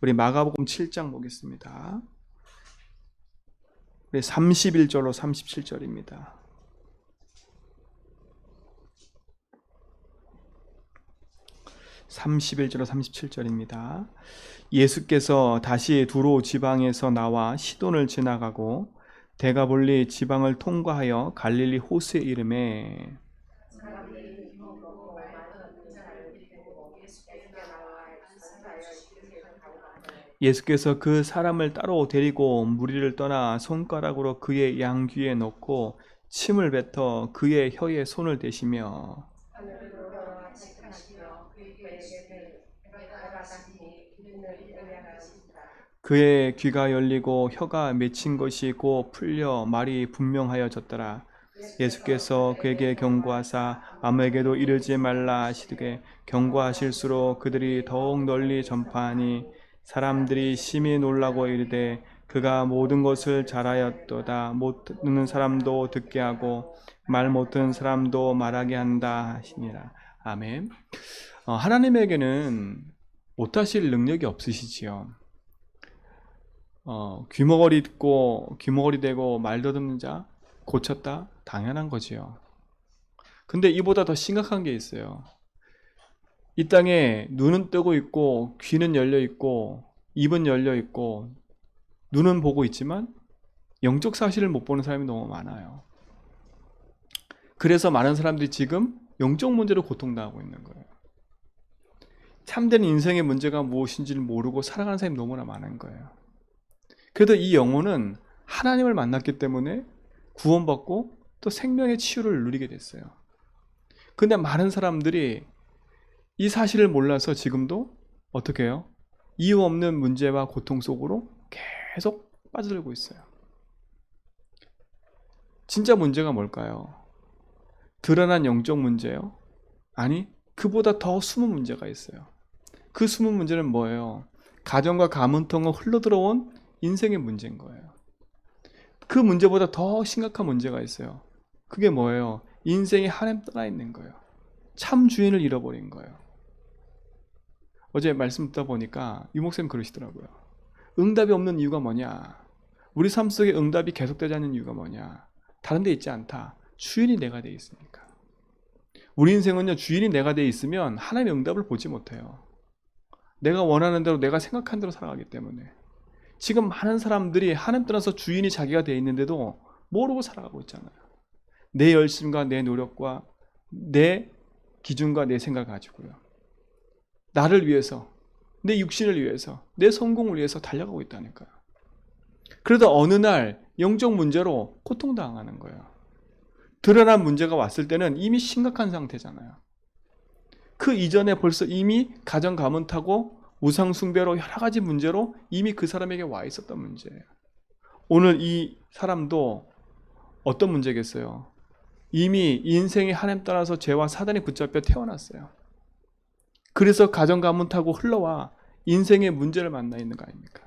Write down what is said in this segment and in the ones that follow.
우리 마가복음 7장 보겠습니다. 우리 31절로 37절입니다. (31절로 37절입니다) 예수께서 다시 두로 지방에서 나와 시돈을 지나가고 데가볼리 지방을 통과하여 갈릴리 호수에 이르매 예수께서 그 사람을 따로 데리고 무리를 떠나 손가락으로 그의 양귀에 넣고 침을 뱉어 그의 혀에 손을 대시며 그의 귀가 열리고 혀가 맺힌 것이 곧 풀려 말이 분명하여졌더라. 예수께서 그에게 경고하사 아무에게도 이르지 말라 하시되 경고하실수록 그들이 더욱 널리 전파하니 사람들이 심히 놀라고 이르되 그가 모든 것을 잘하였도다. 못 듣는 사람도 듣게 하고 말 못 듣는 사람도 말하게 한다 하시니라. 아멘. 하나님에게는 못하실 능력이 없으시지요. 귀머거리 듣고 귀머거리 대고 말 더듬는 자 고쳤다? 당연한 거지요. 근데 이보다 더 심각한 게 있어요. 이 땅에 눈은 뜨고 있고 귀는 열려 있고 입은 열려 있고 눈은 보고 있지만 영적 사실을 못 보는 사람이 너무 많아요. 그래서 많은 사람들이 지금 영적 문제로 고통당하고 있는 거예요. 참된 인생의 문제가 무엇인지를 모르고 살아가는 사람이 너무나 많은 거예요. 그래도 이 영혼은 하나님을 만났기 때문에 구원받고 또 생명의 치유를 누리게 됐어요. 근데 많은 사람들이 이 사실을 몰라서 지금도 어떻게 해요? 이유 없는 문제와 고통 속으로 계속 빠져들고 있어요. 진짜 문제가 뭘까요? 드러난 영적 문제요? 아니, 그보다 더 숨은 문제가 있어요. 그 숨은 문제는 뭐예요? 가정과 가문 통해 흘러들어온 인생의 문제인 거예요. 그 문제보다 더 심각한 문제가 있어요. 그게 뭐예요? 인생이 하나님 떠나 있는 거예요. 참 주인을 잃어버린 거예요. 어제 말씀 듣다 보니까 유목사님 그러시더라고요. 응답이 없는 이유가 뭐냐? 우리 삶 속에 응답이 계속되지 않는 이유가 뭐냐? 다른 데 있지 않다. 주인이 내가 돼 있으니까. 우리 인생은요, 주인이 내가 돼 있으면 하나님의 응답을 보지 못해요. 내가 원하는 대로, 내가 생각한 대로 살아가기 때문에. 지금 많은 사람들이 하나님 떠나서 주인이 자기가 돼 있는데도 모르고 살아가고 있잖아요. 내 열심과 내 노력과 내 기준과 내 생각을 가지고요. 나를 위해서, 내 육신을 위해서, 내 성공을 위해서 달려가고 있다니까요. 그러다 어느 날 영적 문제로 고통당하는 거예요. 드러난 문제가 왔을 때는 이미 심각한 상태잖아요. 그 이전에 벌써 이미 가정 가문 타고 우상 숭배로 여러 가지 문제로 이미 그 사람에게 와 있었던 문제예요. 오늘 이 사람도 어떤 문제겠어요? 이미 인생이 하나님 따라서 죄와 사단이 붙잡혀 태어났어요. 그래서 가정 가문 타고 흘러와 인생의 문제를 만나 있는 거 아닙니까?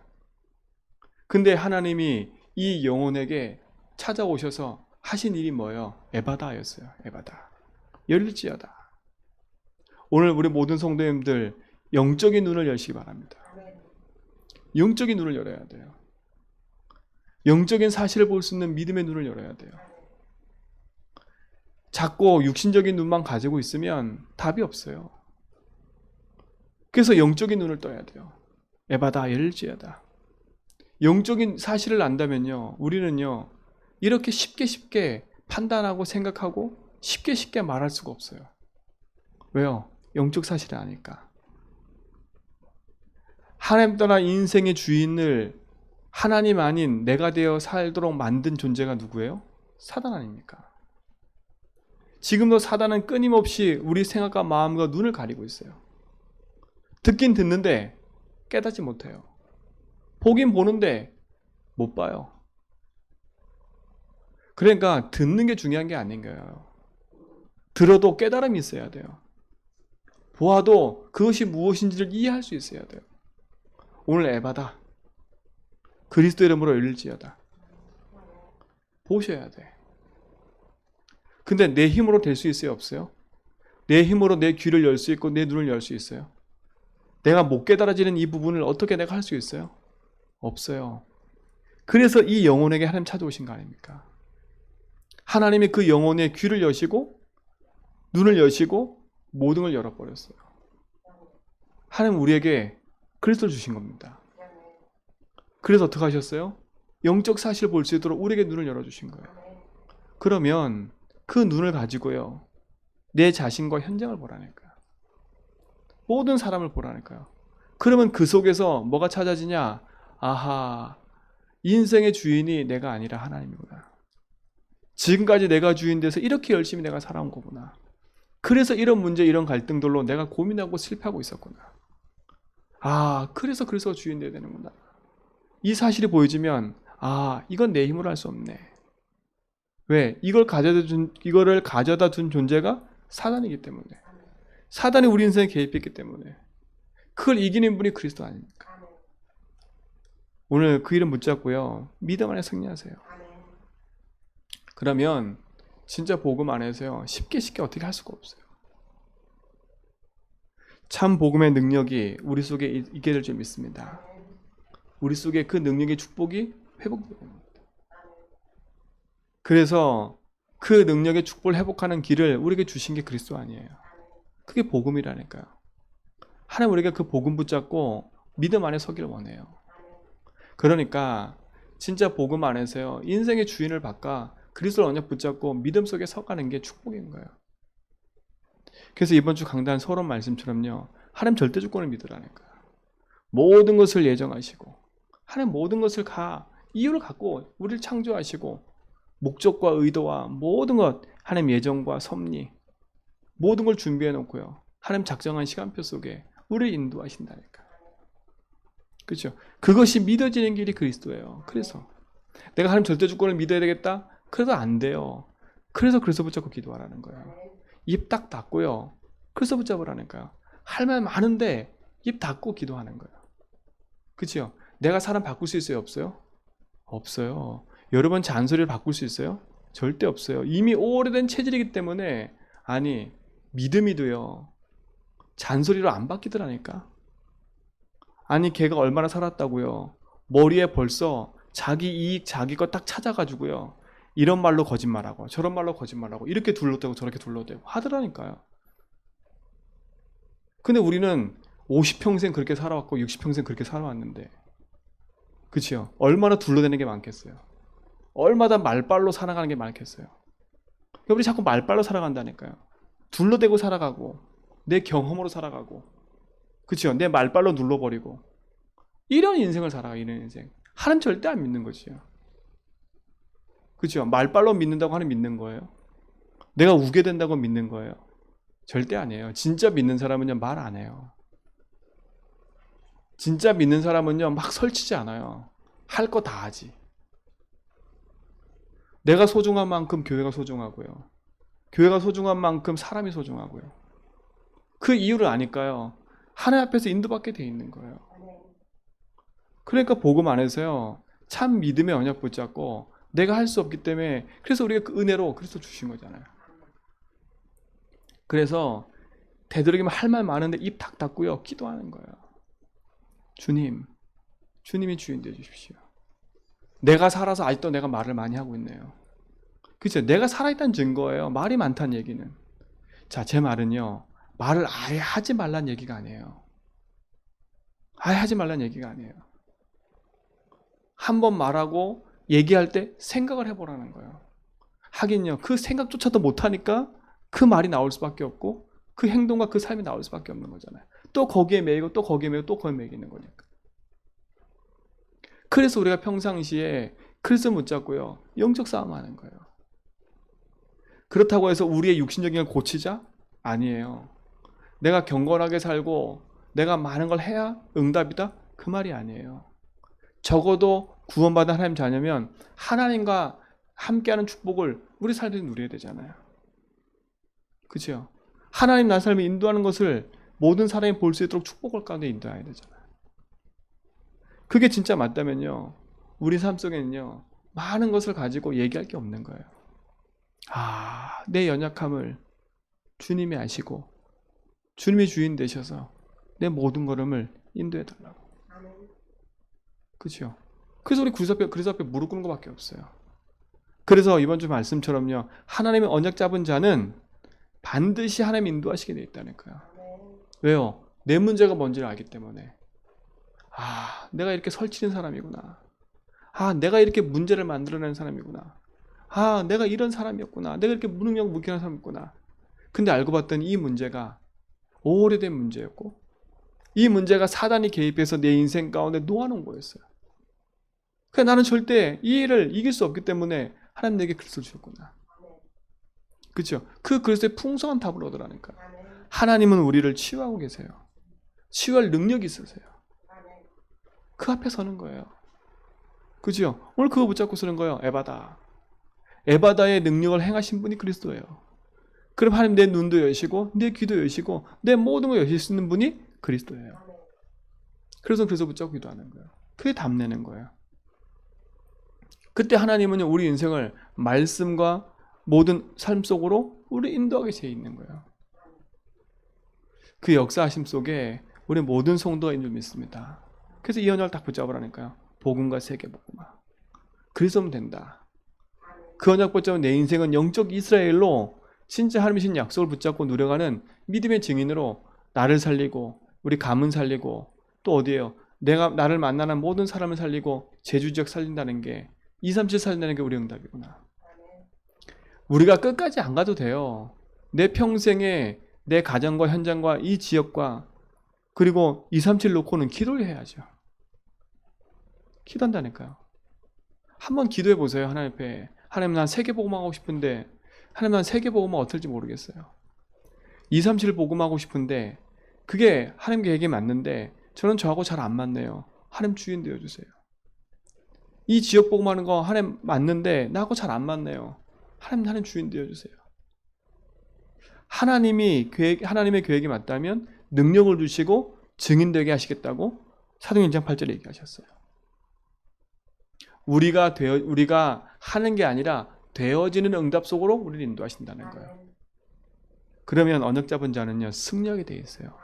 근데 하나님이 이 영혼에게 찾아오셔서 하신 일이 뭐예요? 에바다였어요. 에바다. 열릴지어다. 오늘 우리 모든 성도님들 영적인 눈을 열시기 바랍니다. 영적인 눈을 열어야 돼요. 영적인 사실을 볼 수 있는 믿음의 눈을 열어야 돼요. 자꾸 육신적인 눈만 가지고 있으면 답이 없어요. 그래서 영적인 눈을 떠야 돼요. 에바다 열릴지어다. 영적인 사실을 안다면요, 우리는요 이렇게 쉽게 판단하고 생각하고 쉽게 말할 수가 없어요. 왜요? 영적 사실을 아니까. 하나님 떠나 인생의 주인을 하나님 아닌 내가 되어 살도록 만든 존재가 누구예요? 사단 아닙니까? 지금도 사단은 끊임없이 우리 생각과 마음과 눈을 가리고 있어요. 듣긴 듣는데 깨닫지 못해요. 보긴 보는데 못 봐요. 그러니까 듣는 게 중요한 게 아닌 거예요. 들어도 깨달음이 있어야 돼요. 보아도 그것이 무엇인지를 이해할 수 있어야 돼요. 오늘 에바다. 그리스도 이름으로 열릴지어다. 보셔야 돼. 근데 내 힘으로 될 수 있어요? 없어요? 내 힘으로 내 귀를 열 수 있고 내 눈을 열 수 있어요? 내가 못 깨달아지는 이 부분을 어떻게 내가 할 수 있어요? 없어요. 그래서 이 영혼에게 하나님 찾아오신 거 아닙니까? 하나님이 그 영혼의 귀를 여시고 눈을 여시고 모든 걸 열어버렸어요. 하나님 우리에게 그리스도를 주신 겁니다. 그래서 어떻게 하셨어요? 영적 사실을 볼 수 있도록 우리에게 눈을 열어주신 거예요. 그러면 그 눈을 가지고요, 내 자신과 현장을 보라니까요. 모든 사람을 보라니까요. 그러면 그 속에서 뭐가 찾아지냐? 아하, 인생의 주인이 내가 아니라 하나님이구나. 지금까지 내가 주인 돼서 이렇게 열심히 내가 살아온 거구나. 그래서 이런 문제, 이런 갈등들로 내가 고민하고 실패하고 있었구나. 아, 그래서 주인 돼야 되는구나. 이 사실이 보여지면, 아, 이건 내 힘으로 할 수 없네. 왜? 이거를 가져다 둔 존재가 사단이기 때문에. 사단이 우리 인생에 개입했기 때문에. 그걸 이기는 분이 그리스도 아닙니까? 오늘 그 이름 붙잡고요, 믿음 안에 승리하세요. 그러면 진짜 복음 안에서요, 쉽게 어떻게 할 수가 없어요. 참 복음의 능력이 우리 속에 있게 될 줄 믿습니다. 우리 속에 그 능력의 축복이 회복되는 겁니다. 그래서 그 능력의 축복을 회복하는 길을 우리에게 주신 게 그리스도 아니에요. 그게 복음이라니까요. 하나님 우리가 그 복음 붙잡고 믿음 안에 서기를 원해요. 그러니까 진짜 복음 안에서요, 인생의 주인을 바꿔 그리스도를 언약 붙잡고 믿음 속에 서가는 게 축복인 거예요. 그래서 이번 주 강단 서론 말씀처럼요, 하나님 절대 주권을 믿으라니까요. 모든 것을 예정하시고 하나님 모든 것을 이유를 갖고 우리를 창조하시고 목적과 의도와 모든 것, 하나님 예정과 섭리 모든 걸 준비해 놓고요, 하나님 작정한 시간표 속에 우리를 인도하신다니까. 그렇죠? 그것이 믿어지는 길이 그리스도예요. 그래서 내가 하나님 절대 주권을 믿어야 되겠다? 그래도 안 돼요. 그래서 붙잡고 기도하라는 거예요. 입 딱 닫고요, 그래서 붙잡으라니까요. 할 말 많은데 입 닫고 기도하는 거예요. 그렇죠? 내가 사람 바꿀 수 있어요? 없어요? 없어요. 여러분 잔소리를 바꿀 수 있어요? 절대 없어요. 이미 오래된 체질이기 때문에. 아니, 믿음이도요, 잔소리로 안 바뀌더라니까. 아니, 걔가 얼마나 살았다고요, 머리에 벌써 자기 이익 자기 거 딱 찾아가지고요, 이런 말로 거짓말하고 저런 말로 거짓말하고 이렇게 둘러대고 저렇게 둘러대고 하더라니까요. 근데 우리는 50평생 그렇게 살아왔고 60평생 그렇게 살아왔는데, 그치요? 얼마나 둘러대는 게 많겠어요. 얼마나 말빨로 살아가는 게 많겠어요. 우리 자꾸 말빨로 살아간다니까요. 둘러대고 살아가고 내 경험으로 살아가고, 그치요? 내 말빨로 눌러버리고 이런 인생을 살아가. 이런 인생 하나님 절대 안 믿는 거지요. 그치요? 말빨로 믿는다고 하나님 믿는 거예요? 내가 우게 된다고 믿는 거예요? 절대 아니에요. 진짜 믿는 사람은요, 말 안 해요. 진짜 믿는 사람은요, 막 설치지 않아요. 할 거 다 하지. 내가 소중한 만큼 교회가 소중하고요, 교회가 소중한 만큼 사람이 소중하고요. 그 이유를 아니까요, 하나님 앞에서 인도받게 돼 있는 거예요. 그러니까 복음 안에서요, 참 믿음의 언약 붙잡고 내가 할 수 없기 때문에, 그래서 우리가 그 은혜로 그리스도 주신 거잖아요. 그래서 되도록이면 할 말 많은데 입 탁 닫고요, 기도하는 거예요. 주님이 주인 되어 주십시오. 내가 살아서 아직도 내가 말을 많이 하고 있네요. 그렇죠? 내가 살아있다는 증거예요. 말이 많다는 얘기는. 자, 제 말은요, 말을 아예 하지 말란 얘기가 아니에요. 아예 하지 말란 얘기가 아니에요. 한 번 말하고 얘기할 때 생각을 해보라는 거예요. 하긴요, 그 생각조차도 못하니까 그 말이 나올 수밖에 없고 그 행동과 그 삶이 나올 수밖에 없는 거잖아요. 또 거기에 매이고 또 거기에 매이고 또 거기에 매이는 거니까. 그래서 우리가 평상시에 그리스도 붙잡고요, 영적 싸움하는 거예요. 그렇다고 해서 우리의 육신적인 걸 고치자? 아니에요. 내가 경건하게 살고 내가 많은 걸 해야 응답이다? 그 말이 아니에요. 적어도 구원받은 하나님 자녀면 하나님과 함께하는 축복을 우리 삶에 누려야 되잖아요. 그렇죠? 하나님 나 삶을 인도하는 것을 모든 사람이 볼 수 있도록 축복을 가운데 인도해야 되잖아요. 그게 진짜 맞다면요, 우리 삶 속에는요, 많은 것을 가지고 얘기할 게 없는 거예요. 내 연약함을 주님이 아시고 주님이 주인 되셔서 내 모든 걸음을 인도해 달라고. 그렇죠? 그래서 우리 그리스도 앞에 무릎 꿇는 것밖에 없어요. 그래서 이번 주 말씀처럼요, 하나님의 언약 잡은 자는 반드시 하나님 인도하시게 돼 있다는 거예요. 왜요? 내 문제가 뭔지를 알기 때문에. 아, 내가 이렇게 설치는 사람이구나. 아, 내가 이렇게 문제를 만들어내는 사람이구나. 아, 내가 이런 사람이었구나. 내가 이렇게 무능력 무기한 사람이었구나. 근데 알고 봤더니 이 문제가 오래된 문제였고, 이 문제가 사단이 개입해서 내 인생 가운데 놓아놓은 거였어요. 그러니까 나는 절대 이 일을 이길 수 없기 때문에 하나님 내게 그리스도를 주셨구나. 그렇죠? 그 그리스도의 풍성한 답을 얻으라니까. 하나님은 우리를 치유하고 계세요. 치유할 능력이 있으세요. 그 앞에 서는 거예요. 그죠? 오늘 그거 붙잡고 쓰는 거예요. 에바다. 에바다의 능력을 행하신 분이 그리스도예요. 그럼 하나님 내 눈도 여시고 내 귀도 여시고 내 모든 걸 여실 수 있는 분이 그리스도예요. 그래서 붙잡고 기도하는 거예요. 그게 답내는 거예요. 그때 하나님은 우리 인생을 말씀과 모든 삶 속으로 우리 인도하게 돼 있는 거예요. 그 역사하심 속에 우리 모든 성도가 있는 줄 믿습니다. 그래서 이 언약을 딱 붙잡으라니까요. 복음과 세계복음화. 그래서면 된다. 그 언약 붙잡으면 내 인생은 영적 이스라엘로 진짜 하나님이 주신 약속을 붙잡고 누려가는 믿음의 증인으로 나를 살리고 우리 가문 살리고 또 어디에요? 내가 나를 만나는 모든 사람을 살리고 제주 지역 살린다는 게 237 살린다는 게 우리 응답이구나. 우리가 끝까지 안 가도 돼요. 내 평생에 내 가정과 현장과 이 지역과 그리고 237 놓고는 기도를 해야죠. 기도한다니까요. 한번 기도해 보세요. 하나님 앞에. 하나님 난 세계복음하고 싶은데 하나님 난 세계복음은 어떨지 모르겠어요. 237 복음하고 싶은데 그게 하나님 계획에 맞는데 저는 저하고 잘 안 맞네요. 하나님 주인 되어주세요. 이 지역 복음하는 거 하나님 맞는데 나하고 잘 안 맞네요. 하나님 주인 되어주세요. 하나님의 계획이 맞다면 능력을 주시고 증인되게 하시겠다고 사도행전 1장 8절에 얘기하셨어요. 우리가 하는 게 아니라 되어지는 응답 속으로 우리를 인도하신다는 거예요. 그러면 언약 잡은 자는요 승리하게 돼 있어요.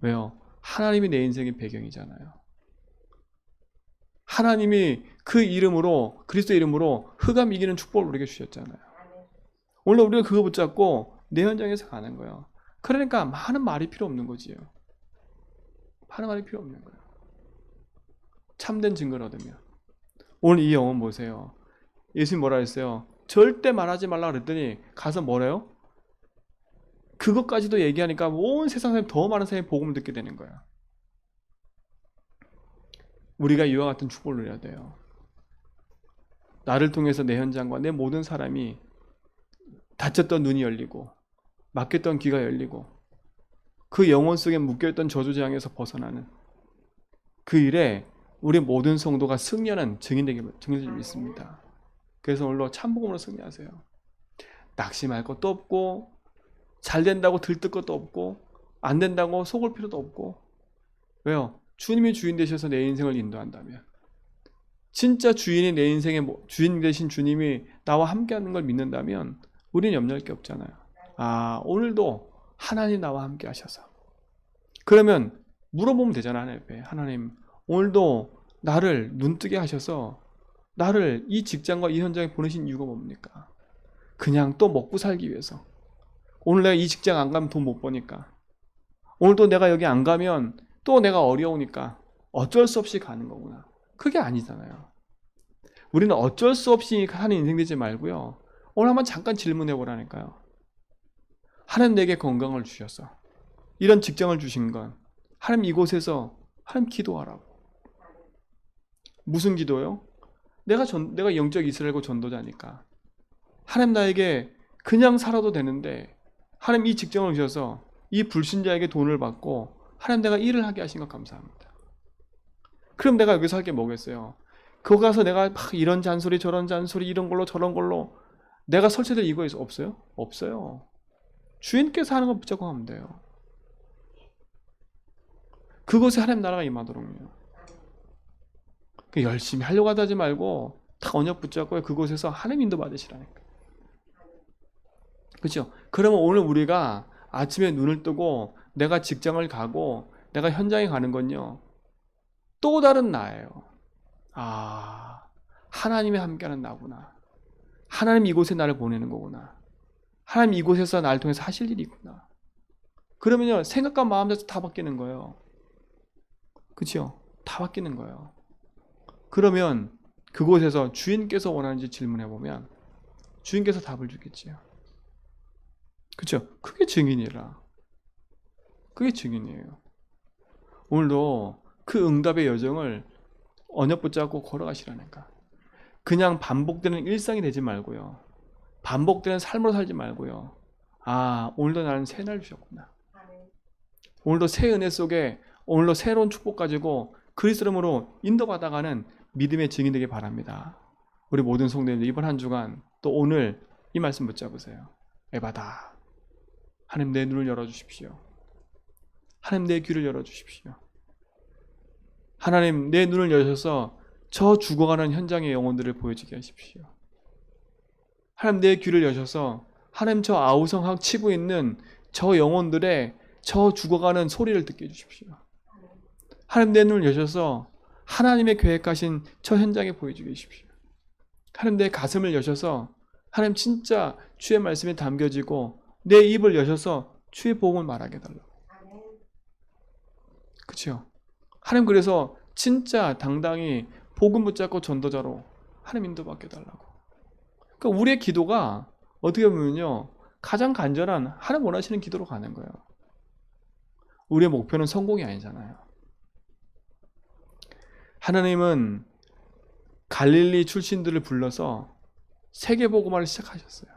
왜요? 하나님이 내 인생의 배경이잖아요. 하나님이 그 이름으로 그리스도 이름으로 흑암 이기는 축복을 우리에게 주셨잖아요. 오늘 우리가 그거 붙잡고 내 현장에서 가는 거예요. 그러니까 많은 말이 필요 없는 거지요. 많은 말이 필요 없는 거예요. 참된 증거를 얻으면. 오늘 이 영혼 보세요. 예수님 뭐라 했어요? 절대 말하지 말라 그랬더니 가서 뭐래요? 그것까지도 얘기하니까 온 세상 사람이 더 많은 사람이 복음을 듣게 되는 거야. 우리가 이와 같은 축복을 누려야 돼요. 나를 통해서 내 현장과 내 모든 사람이 닫혔던 눈이 열리고 막혔던 귀가 열리고 그 영혼 속에 묶여있던 저주재앙에서 벗어나는 그 일에 우리 모든 성도가 승리하는 증인되게 믿습니다. 그래서 오늘로 참복음으로 승리하세요. 낙심할 것도 없고 잘 된다고 들뜰 것도 없고 안 된다고 속을 필요도 없고. 왜요? 주님이 주인 되셔서 내 인생을 인도한다면, 진짜 주인이 내 인생의 주인 되신 주님이 나와 함께하는 걸 믿는다면 우리는 염려할 게 없잖아요. 아, 오늘도 하나님 나와 함께 하셔서, 그러면 물어보면 되잖아. 하나님 앞에, 하나님 오늘도 나를 눈뜨게 하셔서 나를 이 직장과 이 현장에 보내신 이유가 뭡니까? 그냥 또 먹고 살기 위해서. 오늘 내가 이 직장 안 가면 돈 못 버니까, 오늘도 내가 여기 안 가면 또 내가 어려우니까 어쩔 수 없이 가는 거구나. 그게 아니잖아요. 우리는 어쩔 수 없이 하는 인생 되지 말고요, 오늘 한번 잠깐 질문해 보라니까요. 하나님 내게 건강을 주셔서 이런 직장을 주신 건 하나님 이곳에서 하나님 기도하라고. 무슨 기도요? 내가 영적 이스라엘고 전도자니까 하나님 나에게 그냥 살아도 되는데 하나님 이 직장을 주셔서 이 불신자에게 돈을 받고 하나님 내가 일을 하게 하신 것 감사합니다. 그럼 내가 여기서 할 게 뭐겠어요? 거기 가서 내가 막 이런 잔소리 저런 잔소리 이런 걸로 저런 걸로 내가 설치될 이유가 없어요? 없어요. 주인께서 하는 거 붙잡고 하면 돼요. 그곳에 하나님 나라가 임하도록요. 열심히 하려고 하지 말고 다 언약 붙잡고 그곳에서 하나님 인도 받으시라니까. 그렇죠? 그러면 오늘 우리가 아침에 눈을 뜨고 내가 직장을 가고 내가 현장에 가는 건요, 또 다른 나예요. 하나님이 함께하는 나구나. 하나님 이곳에 나를 보내는 거구나. 하나님 이곳에서 나를 통해서 하실 일이 있구나. 그러면요, 생각과 마음 자체 다 바뀌는 거예요. 그렇죠? 다 바뀌는 거예요. 그러면 그곳에서 주인께서 원하는지 질문해 보면 주인께서 답을 주겠지요. 그렇죠? 그게 증인이라. 그게 증인이에요. 오늘도 그 응답의 여정을 언약 붙잡고 걸어가시라니까. 그냥 반복되는 일상이 되지 말고요. 반복되는 삶으로 살지 말고요. 오늘도 나는 새 날 주셨구나. 오늘도 새 은혜 속에 오늘도 새로운 축복 가지고 그리스도로 인도받아가는 믿음의 증인 되길 바랍니다. 우리 모든 성도님들 이번 한 주간 또 오늘 이 말씀 붙잡으세요. 에바다. 하나님 내 눈을 열어주십시오. 하나님 내 귀를 열어주십시오. 하나님 내 눈을 여셔서 저 죽어가는 현장의 영혼들을 보여지게 하십시오. 하나님 내 귀를 여셔서 하나님 저 아우성학 치고 있는 저 영혼들의 저 죽어가는 소리를 듣게 해주십시오. 하나님 내 눈을 여셔서 하나님의 계획하신 저 현장에 보여주게 해주십시오. 하나님 내 가슴을 여셔서 하나님 진짜 주의 말씀이 담겨지고 내 입을 여셔서 주의 복음을 말하게 해달라고. 그렇죠? 하나님 그래서 진짜 당당히 복음 붙잡고 전도자로 하나님 인도받게 해달라고. 그러니까 우리의 기도가 어떻게 보면요, 가장 간절한 하나님 원하시는 기도로 가는 거예요. 우리의 목표는 성공이 아니잖아요. 하나님은 갈릴리 출신들을 불러서 세계복음화를 시작하셨어요.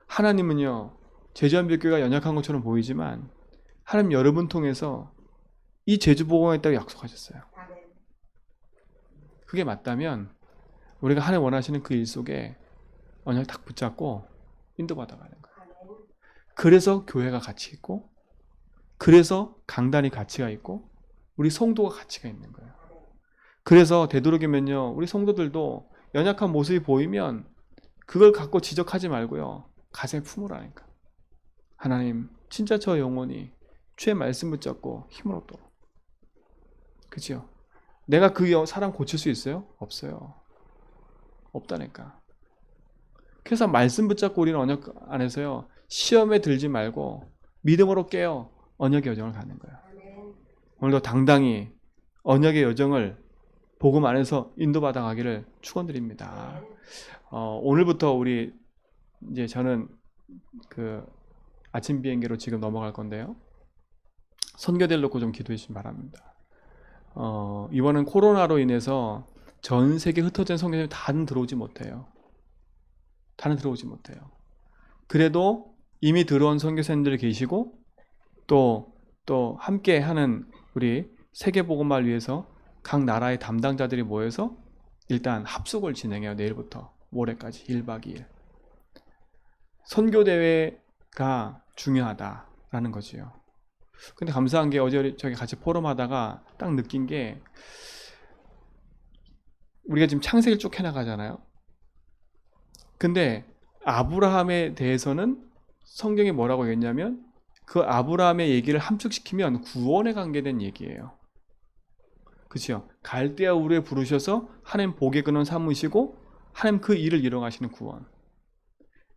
하나님은요, 제주한빛교회가 연약한 것처럼 보이지만 하나님 여러분 통해서 이 제주복음화에 있다고 약속하셨어요. 그게 맞다면 우리가 하나님 원하시는 그 일 속에 언약 딱 붙잡고 인도받아가는 거예요. 그래서 교회가 가치 있고, 그래서 강단이 가치가 있고, 우리 성도가 가치가 있는 거예요. 그래서 되도록이면요, 우리 성도들도 연약한 모습이 보이면 그걸 갖고 지적하지 말고요, 가슴에 품으라니까. 하나님 진짜 저 영혼이 주의 말씀 붙잡고 힘을 얻도록. 그렇죠? 내가 그 사람 고칠 수 있어요? 없어요. 없다니까. 그래서 말씀 붙잡고 우리는 언약 안에서요, 시험에 들지 말고 믿음으로 깨어 언약의 여정을 가는 거예요. 오늘도 당당히 언약의 여정을 복음 안에서 인도받아 가기를 축원드립니다. 오늘부터 우리 이제 저는 그 아침 비행기로 지금 넘어갈 건데요. 선교대를 놓고 좀 기도해 주시기 바랍니다. 이번은 코로나로 인해서 전 세계 흩어진 선교사님이 다는 들어오지 못해요. 다는 들어오지 못해요. 그래도 이미 들어온 선교사님들이 계시고 또 함께 하는 우리 세계복음화를 위해서 각 나라의 담당자들이 모여서 일단 합숙을 진행해요. 내일부터 모레까지 1박 2일. 선교대회가 중요하다라는 거지요. 근데 감사한 게 어제 저기 같이 포럼하다가 딱 느낀 게, 우리가 지금 창세기를 쭉 해나가잖아요. 근데 아브라함에 대해서는 성경이 뭐라고 했냐면 그 아브라함의 얘기를 함축시키면 구원에 관계된 얘기예요. 그렇죠? 갈대아 우르에 부르셔서 하나님 복의 근원 삼으시고 하나님 그 일을 이뤄가시는 구원.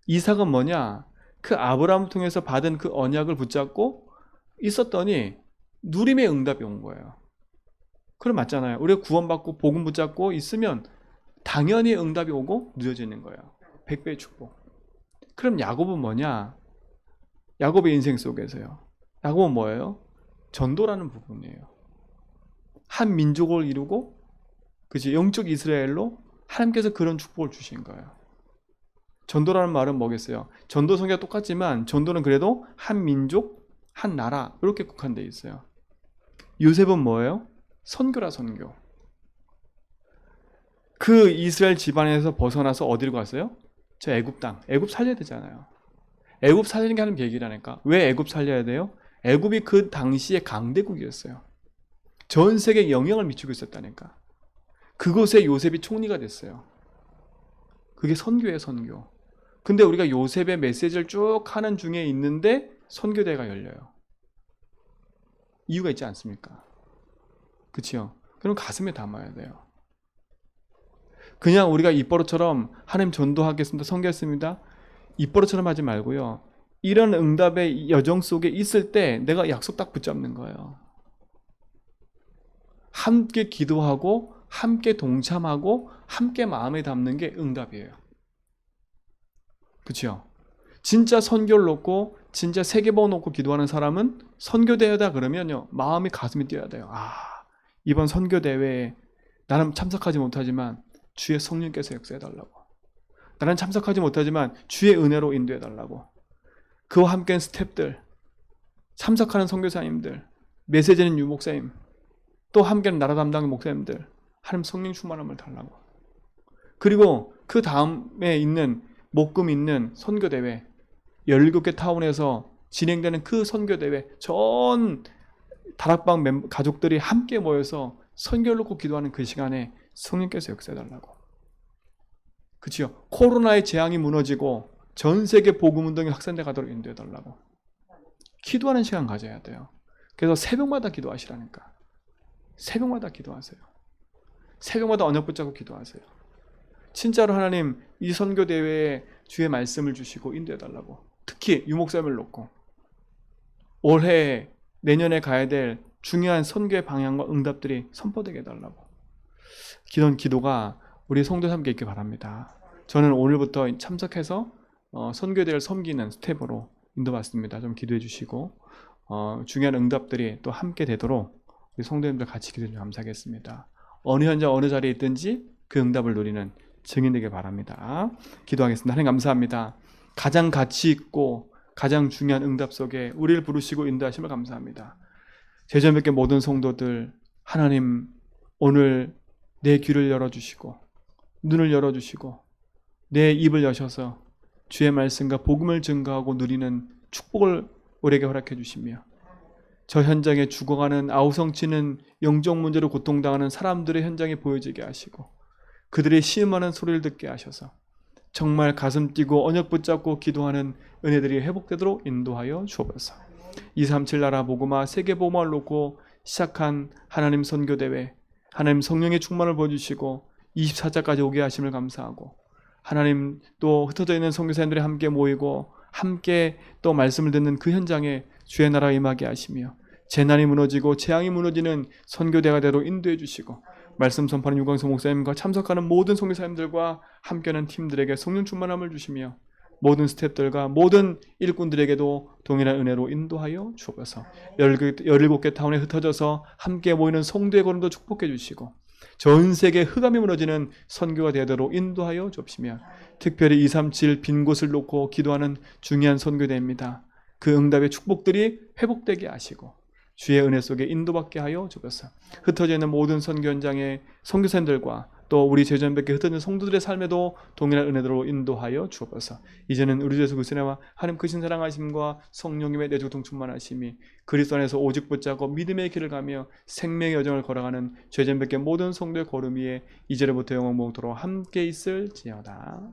이삭은 뭐냐? 그 아브라함을 통해서 받은 그 언약을 붙잡고 있었더니 누림의 응답이 온 거예요. 그럼 맞잖아요. 우리가 구원받고 복음 붙잡고 있으면 당연히 응답이 오고 늦어지는 거예요. 100배의 축복. 그럼 야곱은 뭐냐? 야곱의 인생 속에서요, 야곱은 뭐예요? 전도라는 부분이에요. 한 민족을 이루고, 그치, 영적 이스라엘로 하나님께서 그런 축복을 주신 거예요. 전도라는 말은 뭐겠어요? 전도 성격이 똑같지만 전도는 그래도 한 민족, 한 나라 이렇게 국한되어 있어요. 요셉은 뭐예요? 선교라, 선교. 그 이스라엘 집안에서 벗어나서 어디로 갔어요? 저 애굽 땅. 애굽 살려야 되잖아요. 애굽 살리는 게 하는 계획이라니까. 왜 애굽 살려야 돼요? 애굽이 그 당시에 강대국이었어요. 전 세계에 영향을 미치고 있었다니까. 그곳에 요셉이 총리가 됐어요. 그게 선교예요, 선교. 근데 우리가 요셉의 메시지를 쭉 하는 중에 있는데 선교대회가 열려요. 이유가 있지 않습니까? 그치요? 그럼 가슴에 담아야 돼요. 그냥 우리가 입버릇처럼 하나님 전도하겠습니다, 섬기겠습니다, 입버릇처럼 하지 말고요. 이런 응답의 여정 속에 있을 때 내가 약속 딱 붙잡는 거예요. 함께 기도하고 함께 동참하고 함께 마음에 담는 게 응답이에요. 그렇죠? 진짜 선교를 놓고 진짜 세계보 놓고 기도하는 사람은 선교대회다 그러면요, 마음이 가슴이 뛰어야 돼요. 이번 선교대회에 나는 참석하지 못하지만 주의 성령께서 역사해달라고, 나는 참석하지 못하지만 주의 은혜로 인도해달라고, 그와 함께한 스태프들, 참석하는 선교사님들, 메시지는 유목사님, 또 함께하는 나라 담당 목사님들, 하나님 성령 충만함을 달라고. 그리고 그 다음에 있는 목금 있는 선교대회, 17개 타운에서 진행되는 그 선교대회, 전 다락방 가족들이 함께 모여서 선교를 놓고 기도하는 그 시간에 성령께서 역사해달라고. 그치요? 코로나의 재앙이 무너지고 전 세계 복음운동이 확산돼 가도록 인도해달라고. 기도하는 시간 가져야 돼요. 그래서 새벽마다 기도하시라니까. 새벽마다 기도하세요. 새벽마다 언약 붙잡고 기도하세요. 진짜로 하나님 이 선교대회에 주의 말씀을 주시고 인도해달라고. 특히 유목사님을 놓고 올해 내년에 가야 될 중요한 선교의 방향과 응답들이 선포되게 해달라고. 기도가 우리 성도 함께 있길 바랍니다. 저는 오늘부터 참석해서 선교대회를 섬기는 스텝으로 인도받습니다. 좀 기도해 주시고 중요한 응답들이 또 함께 되도록 우리 성도님들 같이 기도해 주시면 감사하겠습니다. 어느 현장 어느 자리에 있든지 그 응답을 누리는 증인 되길 바랍니다. 기도하겠습니다. 하나님 감사합니다. 가장 가치 있고 가장 중요한 응답 속에 우리를 부르시고 인도하심을 감사합니다. 제자몇개 모든 성도들, 하나님 오늘 내 귀를 열어주시고 눈을 열어주시고 내 입을 여셔서 주의 말씀과 복음을 증거하고 누리는 축복을 우리에게 허락해 주시며, 저 현장에 죽어가는 아우성치는 영적 문제로 고통당하는 사람들의 현장에 보여지게 하시고 그들의 시음하는 소리를 듣게 하셔서 정말 가슴 뛰고 언약 붙잡고 기도하는 은혜들이 회복되도록 인도하여 주옵소서. 237 나라 복음화 세계복음화를 놓고 시작한 하나님 선교대회, 하나님 성령의 충만을 보여주시고 24자까지 오게 하심을 감사하고, 하나님 또 흩어져 있는 선교사님들이 함께 모이고 함께 또 말씀을 듣는 그 현장에 주의 나라가 임하게 하시며, 재난이 무너지고 재앙이 무너지는 선교대가 되도록 인도해 주시고, 말씀 선포하는 유광수 목사님과 참석하는 모든 선교사님들과 함께하는 팀들에게 성령 충만함을 주시며, 모든 스태프들과 모든 일꾼들에게도 동일한 은혜로 인도하여 주옵소서. 17개 타운에 흩어져서 함께 모이는 성도의 거름도 축복해 주시고, 전 세계 흑암이 무너지는 선교가 되도록 인도하여 주옵시며, 특별히 237 빈 곳을 놓고 기도하는 중요한 선교대입니다. 그 응답의 축복들이 회복되게 하시고 주의 은혜 속에 인도받게 하여 주옵소서. 흩어져 있는 모든 선교 현장의 선교사님들과 또 우리 제전백계 흩어진 성도들의 삶에도 동일한 은혜로 인도하여 주옵소서. 이제는 우리 주 예수 그리스도와 하나님 크신 사랑하심과 성령님의 내주통 충만하심이 그리스도 안에서 오직 붙잡고 믿음의 길을 가며 생명의 여정을 걸어가는 제전백계 모든 성도의 걸음 위에 이제로부터 영원토록 함께 있을지어다.